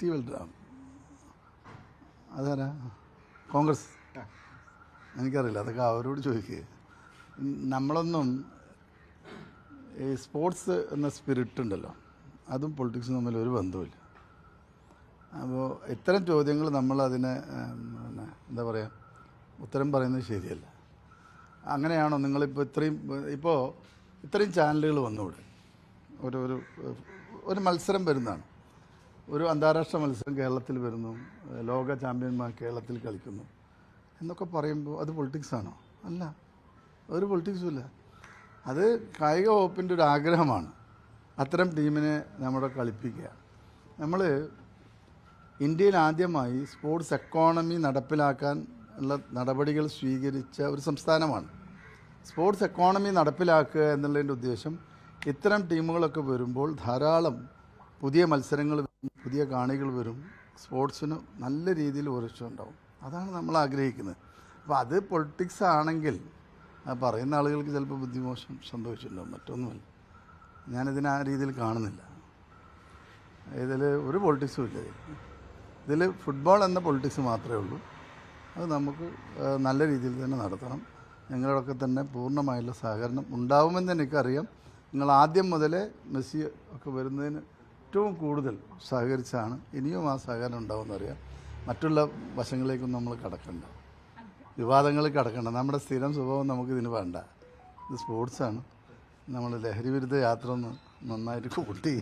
T Balram അതാരാ? കോൺഗ്രസ്? എനിക്കറിയില്ല, അതൊക്കെ അവരോട് ചോദിക്കുക. നമ്മളൊന്നും ഈ സ്പോർട്സ് എന്ന സ്പിരിറ്റ് ഉണ്ടല്ലോ, അതും പൊളിറ്റിക്സും തമ്മിൽ ഒരു ബന്ധവുമില്ല. അപ്പോൾ ഇത്തരം ചോദ്യങ്ങൾ നമ്മളതിനെ പിന്നെ എന്താ പറയുക, ഉത്തരം പറയുന്നത് ശരിയല്ല. അങ്ങനെയാണോ നിങ്ങളിപ്പോൾ ഇത്രയും ചാനലുകൾ വന്നുകൂടെ? ഒരു ഒരു മത്സരം വരുന്നതാണ്, ഒരു അന്താരാഷ്ട്ര മത്സരം കേരളത്തിൽ വരുന്നു, ലോക ചാമ്പ്യന്മാർ കേരളത്തിൽ കളിക്കുന്നു എന്നൊക്കെ പറയുമ്പോൾ അത് പൊളിറ്റിക്സാണോ? അല്ല, ഒരു പൊളിറ്റിക്സും ഇല്ല. അത് കായിക വകുപ്പിൻ്റെ ഒരു ആഗ്രഹമാണ് അത്തരം ടീമിനെ നമ്മുടെ കളിപ്പിക്കുക. നമ്മൾ ഇന്ത്യയിൽ ആദ്യമായി സ്പോർട്സ് എക്കോണമി നടപ്പിലാക്കാൻ ഉള്ള നടപടികൾ സ്വീകരിച്ച ഒരു സംസ്ഥാനമാണ്. സ്പോർട്സ് എക്കോണമി നടപ്പിലാക്കുക എന്നുള്ളതിൻ്റെ ഉദ്ദേശം ഇത്തരം ടീമുകളൊക്കെ വരുമ്പോൾ ധാരാളം പുതിയ മത്സരങ്ങൾ വരും, പുതിയ കാണികൾ വരും, സ്പോർട്സിന് നല്ല രീതിയിൽ ഉയർച്ച ഉണ്ടാവും. അതാണ് നമ്മൾ ആഗ്രഹിക്കുന്നത്. അപ്പോൾ അത് പൊളിറ്റിക്സ് ആണെങ്കിൽ പറയുന്ന ആളുകൾക്ക് ചിലപ്പോൾ ബുദ്ധിമോശം സംഭവിച്ചിട്ടുണ്ടാവും, മറ്റൊന്നുമല്ല. ഞാനിതിനെ ആ രീതിയിൽ കാണുന്നില്ല. ഇതിൽ ഒരു പൊളിറ്റിക്സും ഇല്ല. ഇതിൽ ഫുട്ബോൾ എന്ന പൊളിറ്റിക്സ് മാത്രമേ ഉള്ളൂ. അത് നമുക്ക് നല്ല രീതിയിൽ തന്നെ നടത്തണം. ഞങ്ങളൊക്കെ തന്നെ പൂർണ്ണമായുള്ള സഹകരണം ഉണ്ടാവുമെന്ന് എനിക്കറിയാം. നിങ്ങൾ ആദ്യം മുതലേ മെസ്സി ഒക്കെ വരുന്നതിന് ഏറ്റവും കൂടുതൽ സഹകരിച്ചാണ്. ഇനിയും ആ സഹകരണം ഉണ്ടാവുമെന്നറിയാം. മറ്റുള്ള വശങ്ങളിലേക്കൊന്നും നമ്മൾ കടക്കണ്ട, വിവാദങ്ങളിൽ കടക്കണ്ട. നമ്മുടെ സ്ഥിരം സ്വഭാവം നമുക്കിതിന് വേണ്ട. ഇത് സ്പോർട്സാണ്. നമ്മൾ ലഹരി വിരുദ്ധ യാത്ര ഒന്ന് നന്നായിട്ട് കൂട്ടി